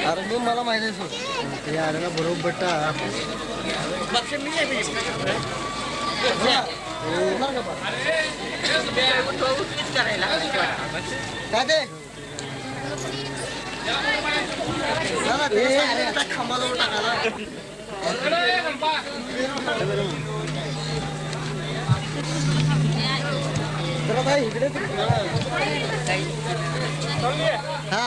अरे मी मला माहिती आहे सोड ते आलेला बरोबर काय ते खांबाजवळ टाकायला इकडे हा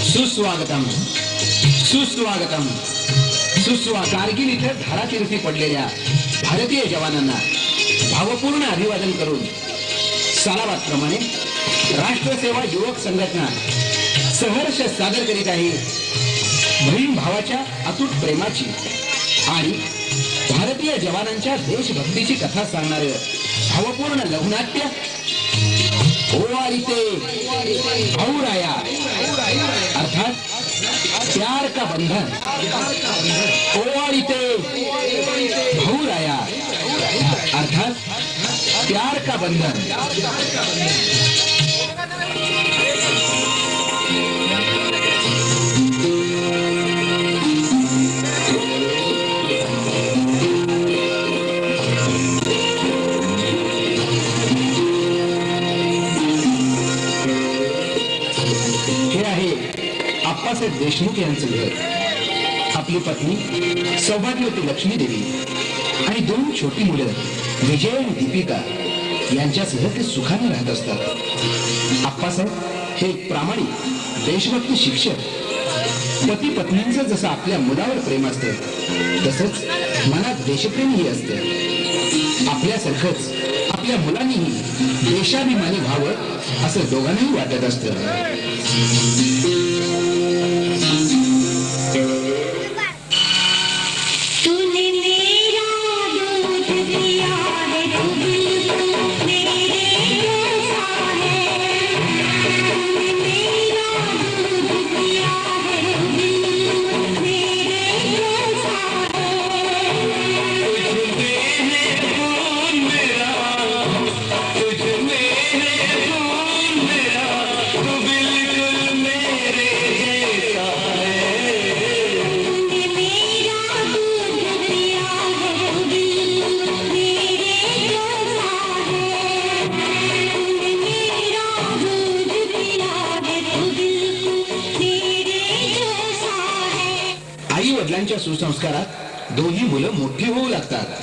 सुस्वागतम सुस्वागतम कारगिल इथे धारातीर्थी पडलेल्या भारतीय जवानांना भावपूर्ण अभिवादन करून सालाबादप्रमाणे राष्ट्रसेवा युवक संघटना सहर्ष सादर करीत आहे बहीण भावाच्या अतूट प्रेमाची आणि भारतीय जवानांच्या देशभक्तीची कथा सांगणारे भावपूर्ण लघुनाट्य ओवाळीते भाऊराया अर्थात प्यार का बंधन ओवाळीते भाऊराया अर्थात प्यार का बंधन आप्पासाहेब देशमुख यांचं घर. आपली पत्नी सौभाग्यवती लक्ष्मी देवी आणि दोन छोटी मुलं विजय आणि दीपिका यांच्यासह ते सुखाने राहत असतात. आप्पासाहेब हे एक प्रामाणिक देशभक्ती शिक्षक. पती पत्नींचं जसं आपल्या मुलावर प्रेम असतं तसंच मनात देशप्रेमही असतं. आपल्यासारखंच आपल्या मुलांनीही देशाभिमानी व्हावं असं दोघांनाही वाटत असतं. वडिलांच्या सुसंस्कारात दोन्ही मुलं मोठी होऊ लागतात.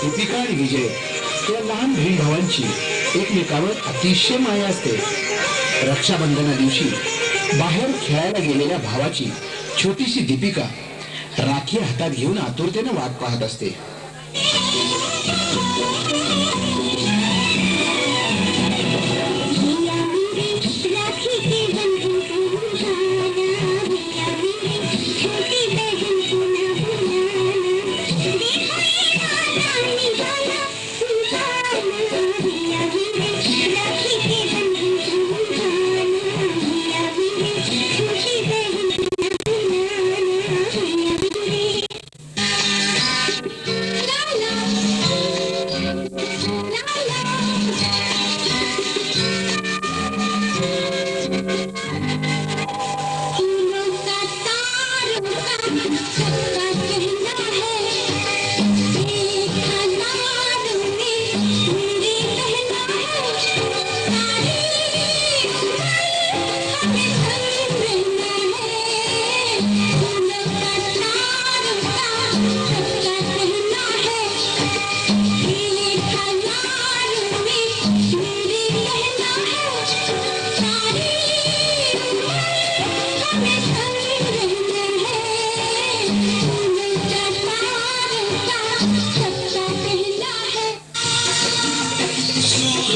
दीपिका आणि विजय या लहान बहीण भावांची एकमेकावर अतिशय माया असते. रक्षाबंधना दिवशी बाहेर खेळायला गेलेल्या भावाची छोटीशी दीपिका राखी हातात घेऊन आतुरतेने वाट पाहत असते.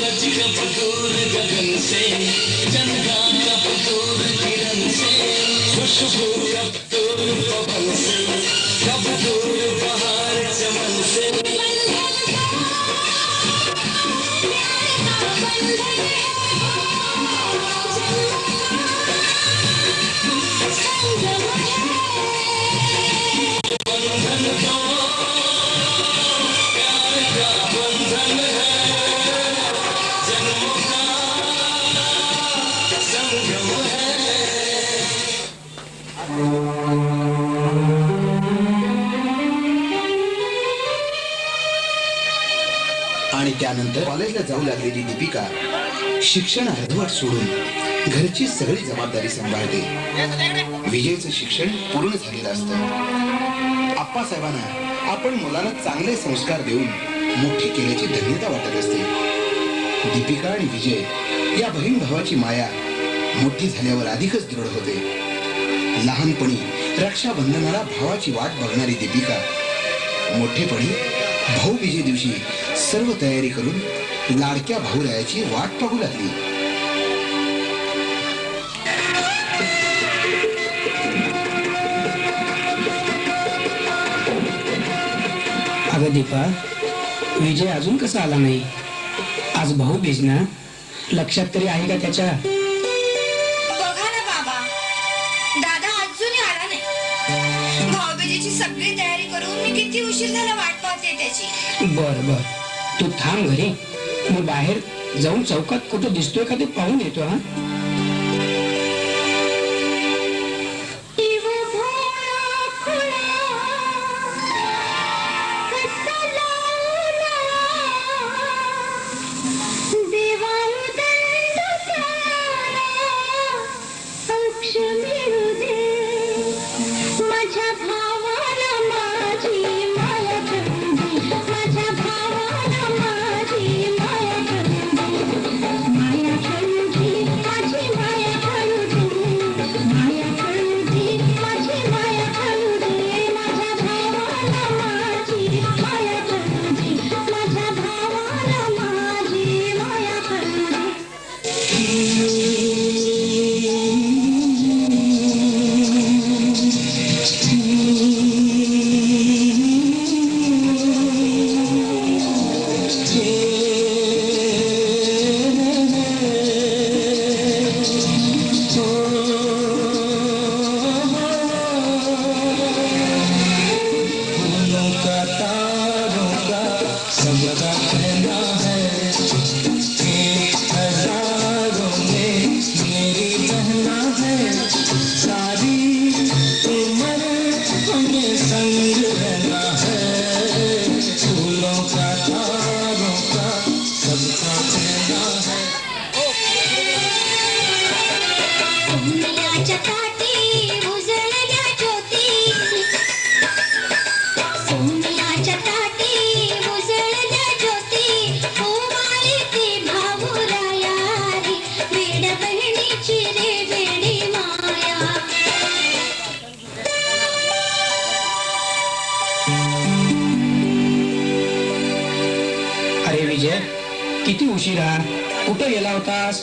सूरज कब दूर गगन से, चंद्रमा कब दूर किरण से, खुशबू कब दूर पवन से, कब दूर बहार चमन से। आणि त्यानंतर कॉलेजला जाऊ लागलेली दीपिका शिक्षण अर्धवट सोडून घरची सगळी जबाबदारी सांभाळते. विजयचं शिक्षण पूर्ण झालेलं असतं. आप्पासाहेबांना आपण मुलाला चांगले संस्कार देऊन मोठी केल्याची धन्यता वाटत असते. दीपिका आणि विजय या बहीण भावाची माया मोठी झाल्यावर अधिकच दृढ होते. लहानपणी रक्षाबंधनाला भावाची वाट बघणारी दीपिका मोठेपणी भाऊबीजे दिवशी सर्व तयारी करून लाडक्या भाऊरायाची वाट पाहू लागली. अगं दीपा, विजय अजून कसा आला नाही? आज भाऊबीज ना, लक्षात तरी आहे का त्याच्या? बघा ना बाबा, दादा अजूनही आला नाही. भाऊबीजेची सगळी तयारी करून मी किती उशीर झाला वाट पाहते त्याची. बर बर, तू थांब घरी, मी बाहेर जाऊन चौकात कुठं दिसतोय का ते पाहून येतो. हा, किती उशिरा कुठं गेला होतास?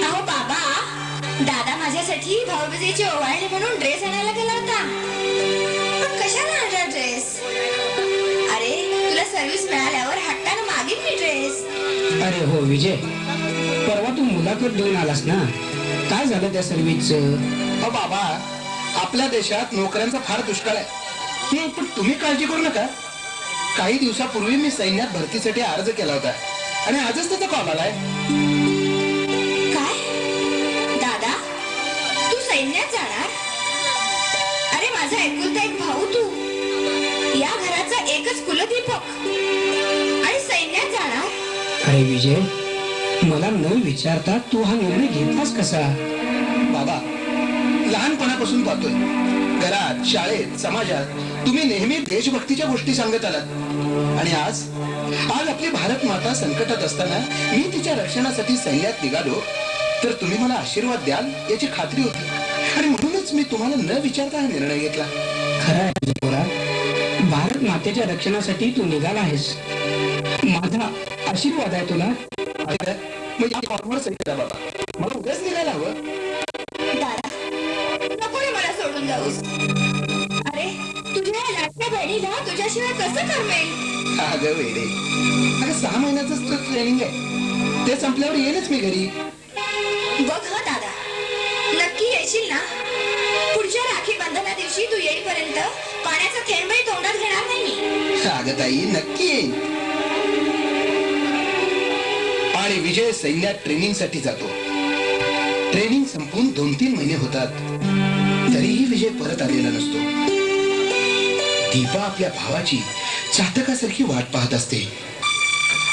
अहो बाबा, दादा माझ्यासाठी भाऊबीजेची ओवाळणी म्हणून ड्रेस आणायला गेला होता. पण कशाला आणला ड्रेस? अरे तुला सर्व्हिस मिळाल्यावर हट्टानं मागीन मी ड्रेस. अरे हो विजय, परवा तू मुलाखत देऊन आलास ना, काय झालं त्या सर्व्हिसचं? बाबा, आपल्या देशात नोकऱ्यांचा फार दुष्काळ आहे. पण तुम्ही काळजी करू नका. काही दिवसापूर्वी मी सैन्यात भरतीसाठी अर्ज केला होता आणि आजच त्याचा कॉल आलाय. काय दादा, तू सैन्यात जाणार? अरे माझा एकुलता एक भाऊ तू, या घराचा एकच कुलदीपक, आणि सैन्यात जाणार? अरे विजय, मला न विचारता तू हा निर्णय घेतलास कसा? बाबा, लहानपणापासून पाहतोय घरात, शाळेत, समाजात तुम्ही नेहमी देशभक्तीच्या गोष्टी सांगत आलात. आणि आज आपली भारत माता संकटात असताना मी तिच्या रक्षणासाठी सैन्यात निघालो तर तुम्ही मला आशीर्वाद द्याल याची खात्री होती. आणि म्हणूनच मी तुम्हाला न विचारता हा निर्णय घेतला. खरं आहे पोरा, भारत मातेच्या रक्षणासाठी तू निघाला आहेस. माझा आशीर्वाद आहे तुला. म्हणजे फॉर्मवर सही करा बाबा, मला उद्याच निघायला हवं. दादा नको रे मला सोडून जाऊस. अरे तुझ्या या लाटक्या बहिणीला तुझ्याशिवाय कसं करमेल? अगं वेडे, अगं 6 महिन्याचंच तर ट्रेनिंग आहे, ते संपल्यावर येईलच मी घरी. बघ हा दादा, नक्की येशील ना? पुढच्या राखी बंधना दिवशी तू येईपर्यंत पाण्याचा थेंबही तोंडात घेणार नाही मी. अगं ताई, नक्की येईन. आणि विजय सैन्यात ट्रेनिंग साठी जातो. ट्रेनिंग संपून 2-3 महिने होतात, तरीही विजय परत आलेला नसतो. दीपा आपल्या भावाची चातकासारखी वाट पाहत असते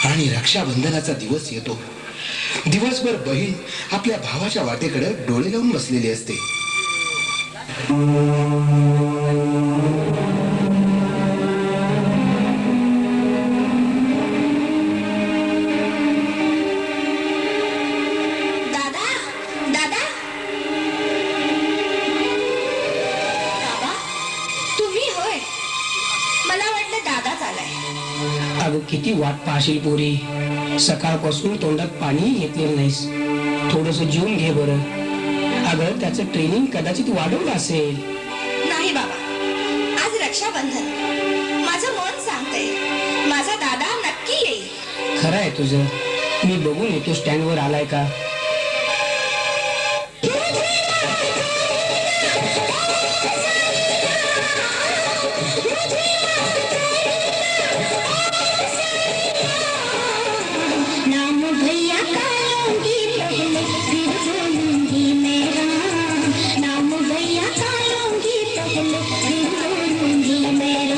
आणि रक्षाबंधनाचा दिवस येतो. दिवसभर बहीण आपल्या भावाच्या वाटेकडे डोळे लावून बसलेली असते. दादा दादा बाबा, तुम्ही होय? मला वाटलं दादाच आलाय. अगं किती वाट पाहशील पोरी, सकाळपासून तोंडात पाणी घेतलेलं नाहीस. थोडस जेवून घे बरं. अगं त्याचं ट्रेनिंग कदाचित वाढवलं असेल. नाही बाबा, आज रक्षाबंधन. माझं मन सांगतंय माझा दादा नक्की येईल. खरं आहे तुझं. मी बघून येतो स्टँडवर आलाय का. नाम भैया का लूंगी पहले फिर बोलूंगी मेरा. नाम भैया का लूंगी पहले फिर बोलूंगी मेरा.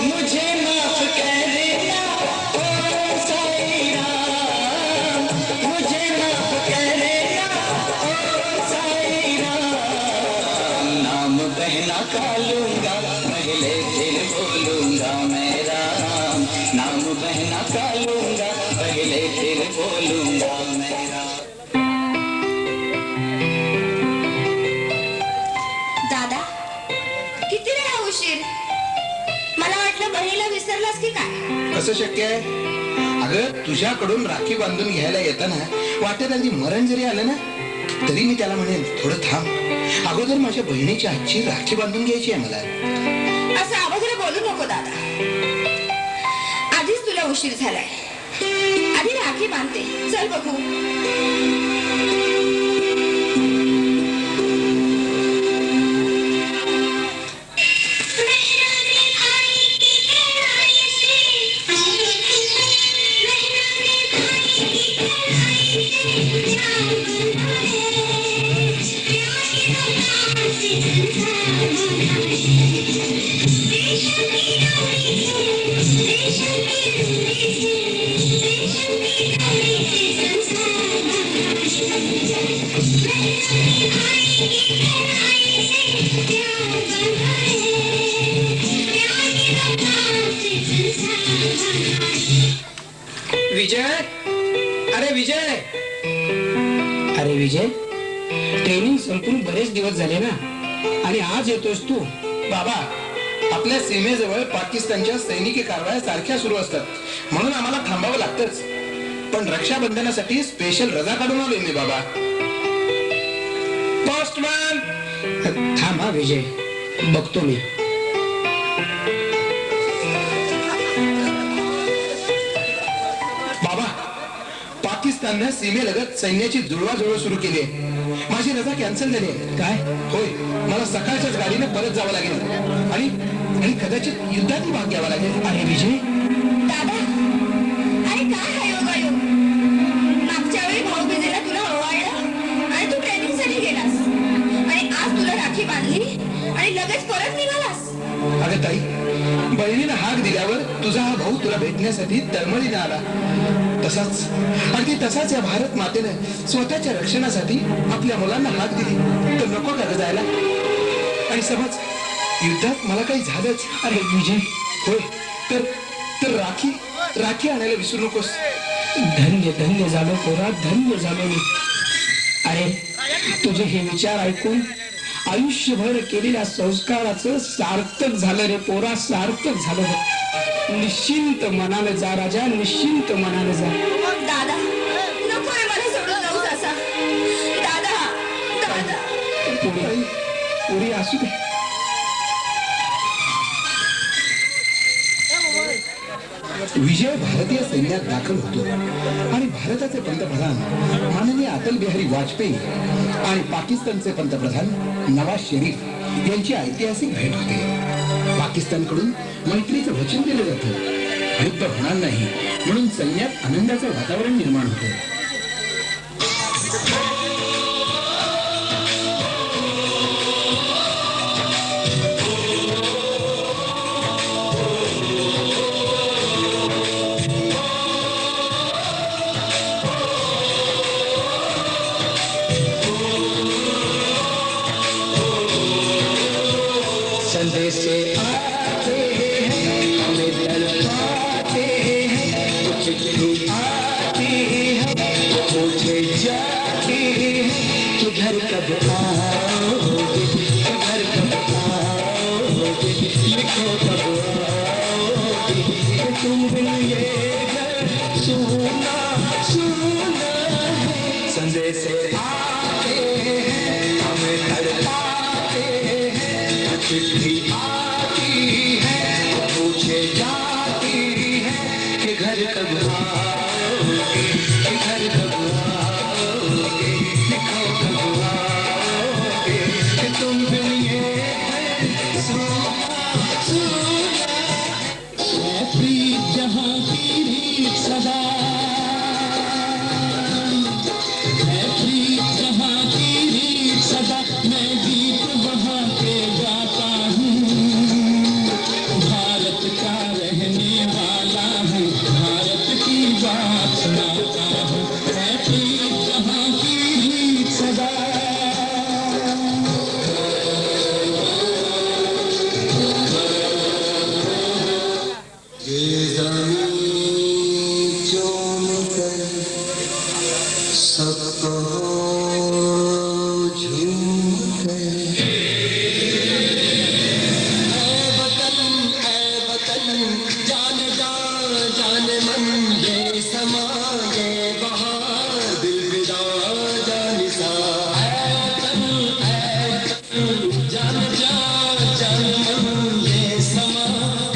मुझे माफ कर देना ओ साईरा, मुझे माफ कर देना ओ साईरा. नाम बहना का लूंगा पहले फिर बोलूंगा मेरा. नाम बहना का लूंगा पहले फिर बोलूंगा मेरा. दादा किती वेळा उशीर? मला वाटलं बहिणीला विसरलास की काय? कसं शक्य आहे? अगं तुझ्याकडून राखी बांधून घ्यायला येताना वाटेत अगदी मरण जरी आलं ना, तरी मी त्याला म्हणेन थोडं थांब, अगोदर माझ्या बहिणीच्या हातची राखी बांधून घ्यायची आहे मला. असं अभद्र बोलू नको दादा. आधीच तुला उशीर झालाय. आधी राखी बांधते, चल बघू. विजय, अरे विजय. अरे विजय, ट्रेनिंग संपून बरेच दिवस झाले ना, आणि आज येतोस तू. बाबा, आपल्या सीमेजवळ पाकिस्तानच्या सैनिकी कारवाया सारख्या सुरू असतात, म्हणून आम्हाला थांबावं लागतंच. पण रक्षाबंधनासाठी स्पेशल रजा काढून आलोय मी बाबा. पोस्टमॅन, थांब हा विजय, बघतो मी. बाबा, पाकिस्ताननं सीमेलगत सैन्याची जुळवाजुळव सुरू केली आहे. माझी रजा कॅन्सल झाली आहे. काय? होय, मला सकाळच्याच गाडीनं परत जावं लागेल आणि कदाचित युद्धातही भाग घ्यावा लागेल. अरे विजय, दादा, अरे काय हा योगायोग? मागच्या वेळी भाऊबीजेला तुला ओवाळलं आणि तू ट्रेनिंग साठी गेलास, आणि आज तुला राखी बांधली आणि लगेच परत निघालास. अगं ताई, बहिणीनं हाक दिल्यावर तुझा हा भाऊ तुला भेटण्यासाठी तळमळीने आला. तसाच, अगदी तसाच या भारत मातेनं स्वतःच्या रक्षणासाठी आपल्या मुलांना हाक दिली, तर नको का ग जायला? आणि समज युद्धात मला काही झालंच, अरे विजय, होय, तर राखी आणायला विसरू नकोस. धन्य धन्य झालो पोरा, धन्य झालो मी. अरे तुझे हे विचार ऐकून आयुष्यभर केलेल्या संस्काराचं सार्थक झालं रे पोरा, सार्थक झालं बघ. निश्चिंत मनानं जा राजा, निश्चिंत मनानं जा. दादा नको रे मला सोडून जाऊस असा. दादा दादा पुरी असू दे. विजय भारतीय सैन्यात दाखल होतो आणि भारताचे पंतप्रधान माननीय अटल बिहारी वाजपेयी आणि पाकिस्तानचे पंतप्रधान नवाज शरीफ यांची ऐतिहासिक भेट होते. पाकिस्तानकडून मैत्रीचं वचन दिलं जातं. युद्ध होणार नाही म्हणून सैन्यात आनंदाचं वातावरण निर्माण होतं. संदेशे आते हैं हमें तड़पाते हैं, कुछ चिट्ठी आती है पूछे जाती है कि घर कब आओगे, कि घर कब आओगे, लिखो कब आओगे, कि तुम बिन ये घर सुना सुना है. संदेशे आते हैं हमें तड़पाते हैं, चिट्ठी आती है पूछे जाती है कि घर कब आओगे, कि घर कब आओगे, लिखो कब आओगे, कि तुम बिन ये घर सुना सुना. मैं प्रीत जहाँ की रीत सदा, मैं प्रीत जहाँ की रीत सदा, मैं गीत वहाँ के गाता हूँ. भारत का रहने वाला हूँ, भारत की बात सुनाता हूँ. मैं प्रीत जहाँ की रीत सदा. ये ज़मीं चूम कर सबको झूम कर, जाने जान जाने मन ये समा ये बहार दिल विदा जाने सा. जाने जान जाने मन ये समा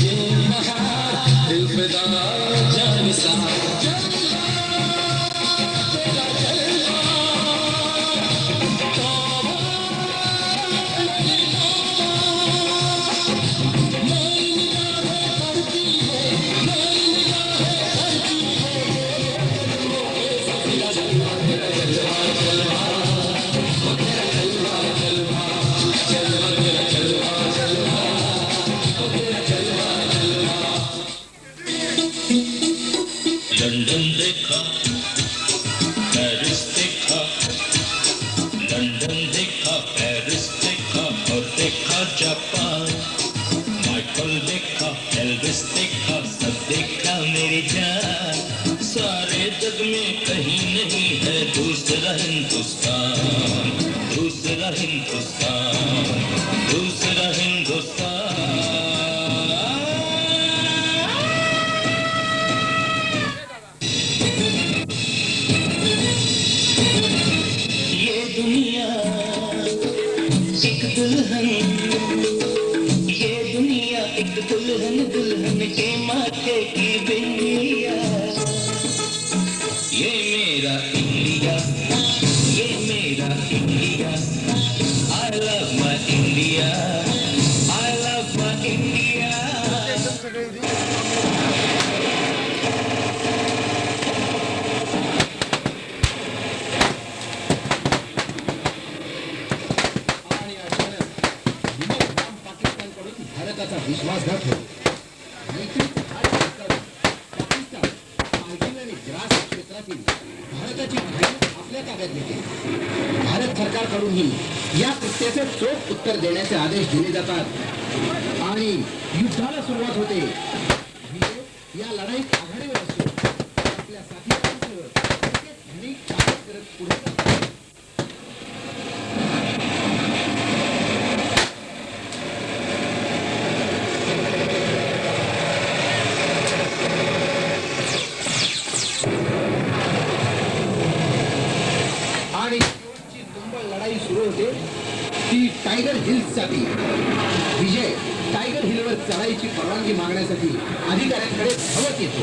ये बहार दिल विदा जाने सा. लंदन देखा, पेरिस देखा, लंदन देखा, पेरिस देखा और देखा जापान. माइकल देखा, एल्विस देखा, सब देखा मेरी जान. सारे जग में कहीं नहीं है दूसरा हिंदुस्तान, दूसरा हिंदुस्तान, दूसरा हिंदुस्तान. ये दुनिया एक दुल्हन, ये दुनिया एक दुल्हन, दुल्हन के माथे की बिंदिया. ये मेरा इंडिया, ये मेरा India. I love my India, I love my India. पाकिस्तानकडून भारताचा विश्वासघात होतो. पाकिस्तान कारगिल आणि द्रास क्षेत्रातील भारताची भूमी आपल्या ताब्यात घेते. भारत सरकारकडूनही या कृत्याचे चोख उत्तर देण्याचे आदेश दिले जातात आणि युद्धाला सुरुवात होते. विजय या लढाईत आघाडीवर असतो. आपल्या साथीदारांसह प्रत्येक क्षणी कार्य करत पुढे जातो. सुरू होते ती टायगर हिल्ससाठी. विजय टायगर हिलवर चढाईची परवानगी मागण्यासाठी अधिकाऱ्यांकडे धावत येतो.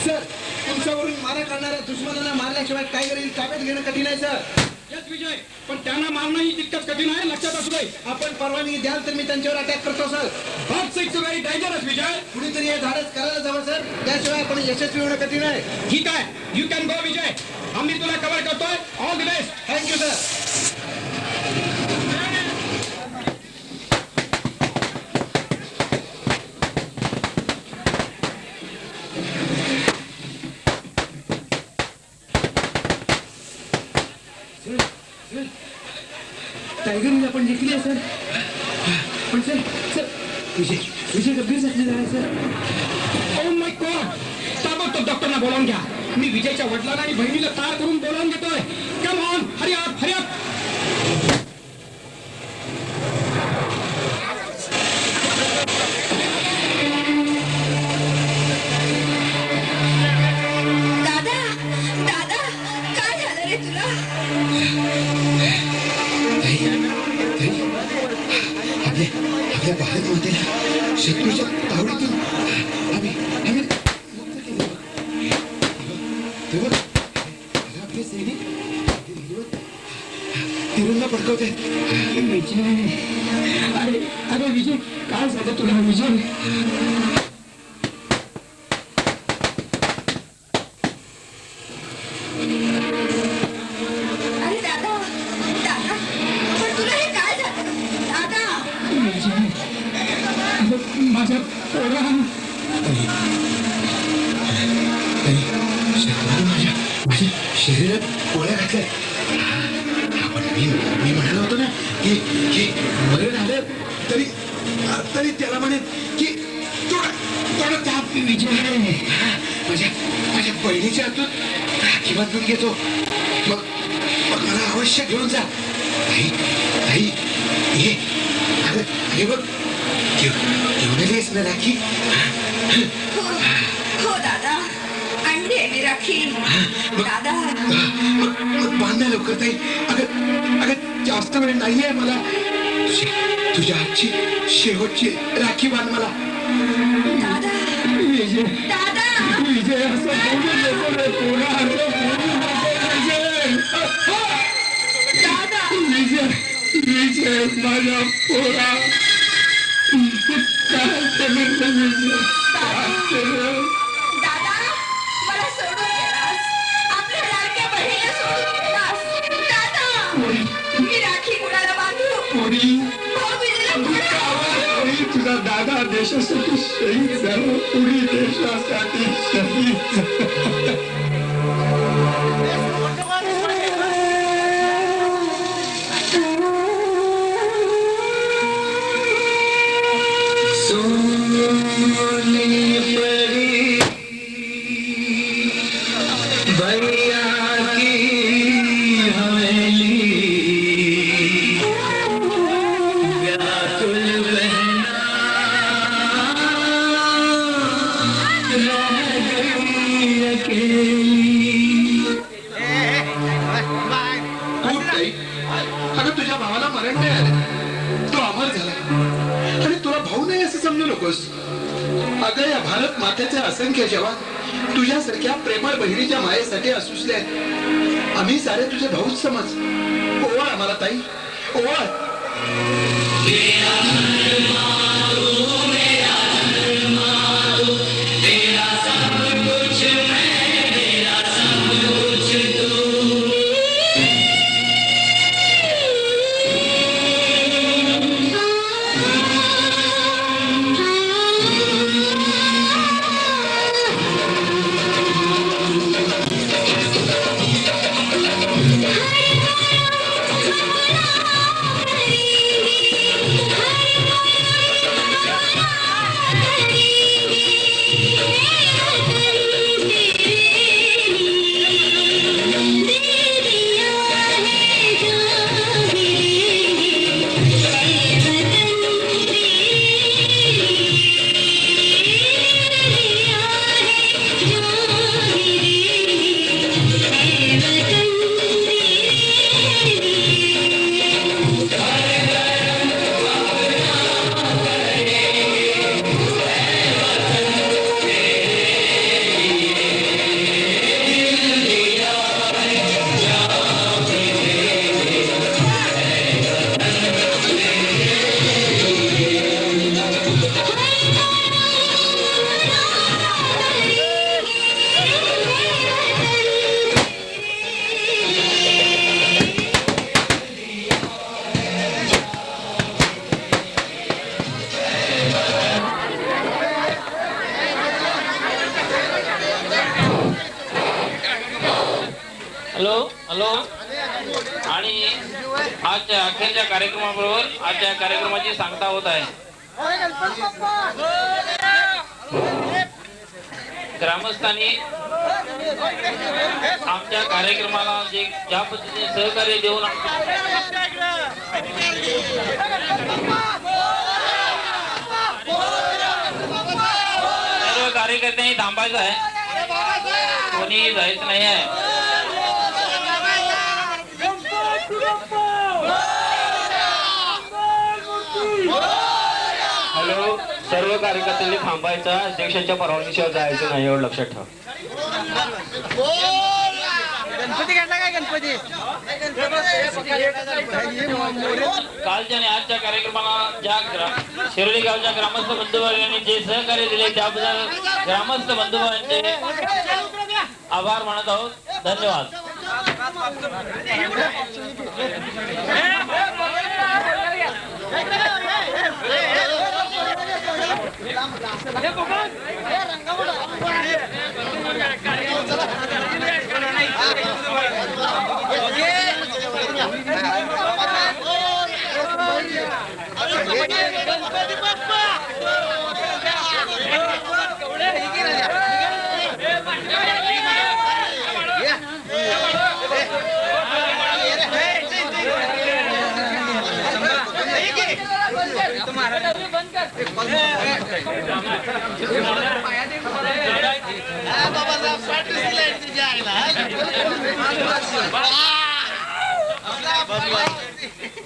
सर, तुमच्यावरून मारा करणाऱ्या दुश्मनांना मारल्याशिवाय टायगर हिल ताब्यात घेणं कठीण आहे सर. यस विजय, पण त्यांना मारणंही तितकंच कठीण आहे, लक्षात असू दे. आपण परवानगी द्याल तर मी त्यांच्यावर अटॅक करतो sir. Box is very dangerous, विजय. कुणीतरी हे धाडस करायला जावं सर, त्याशिवाय आपण यशस्वी होणं कठीण आहे. ठीक आहे, यू कॅन गो विजय. आम्ही तुला कव्हर करतोय. All the best. Thank you sir. Tiger hill आपण जिंकली आहे सर. पण सर सर विजय विजय गंभीर जखमी झाला सर. ओ माय गॉड, ताबडतोब डॉक्टरना बोलावून घ्या. मी विजयच्या वडिलांना आणि बहिणीला तार करून बोलावून घेतोय. Come on, hurry up, hurry up. दादा दादा काय झालं रे तुला? आपल्या भारत मातेला शत्रूच्या तावडीतून आम्ही आम्ही मुक्त केलं. तेव्हा आपले सैनिक तिरंगा पडकवते. विजय, अरे अरे विजय, काय झालं तुला विजय? अरे दादा दादा पण तुला हे काय झालं? दादा विजय, अरे माझ्या पोरा. शत्रूने माझ्या शरीरात गोळ्या घातल्या. आपण मी म्हणालो होतो ना की की मरण आलं तरी तरी त्याला म्हणेन की थोडं थोडं ताप. विजय, माझ्या माझ्या बहिणीच्या हातून राखी बांधून घेतो. मग मग मला अवश्य घेऊन जा. ताई ताई ये. अगं हे बघ घेऊन आलीस ना राखी. हो हो दादा आणली आहे मी राखी. दादा मग बांधा लवकर ताई. अगं अगं जास्त वेळ नाहीये मला. तुझ्या हातची शेवटची राखी बांध मला. दादा विजय, दादा विजय, असं बोलू नको रे पोरा, असं बोलू नको विजय. दादा विजय, विजय, माझा पोरा. काय केलं रे विजय? काय केलं? दादा मला सोडून गेलास. आपल्या लाडक्या बहिणीला सोडून गेलास. दादा मी राखी कुणाला बांधू? पोरी, भाऊबीजेला कुणाला? पोरी, तुझा दादा देशासाठी शहीद झाला. पुरी देशासाठी शहीद झाला. सोनी परी भैया की हवेली व्याकुल बहना रह गई अकेली. खूप ताई. अगं तुझ्या भावाला मरण नाही आलं. तो अमर झाला. आणि तुला भाऊ नाही असं समजू नकोस. अगं या भारत मातेचे असंख्य जवान तुझ्यासारख्या प्रेमळ बहिणीच्या मायेसाठी असुसले आहेत. आम्ही सारे तुझे भाऊच समज. ओवाळ आम्हाला ताई, ओवाळ. Hari hello hello. आणि आजच्या अखेरच्या कार्यक्रमाबरोबर आजच्या कार्यक्रमाची सांगता होत आहे. ग्रामस्थांनी आमच्या कार्यक्रमाला ज्या पद्धतीने सहकार्य देऊन सर्व कार्यकर्त्यांनी थांबायचं आहे, कोणी जायचं नाही आहे. हॅलो, सर्व कार्यकर्त्यांनी थांबायचं, अध्यक्षांच्या परवानगीशिवाय जायचं नाही एवढं लक्षात ठेवा. कालच्या आणि आजच्या कार्यक्रमाला ज्या शिरोली गावच्या ग्रामस्थ बंधुवर्गांनी जे सहकार्य दिले त्याबद्दल ग्रामस्थ बंधुवर्गांचे आभार मानत आहोत. धन्यवाद. बाबा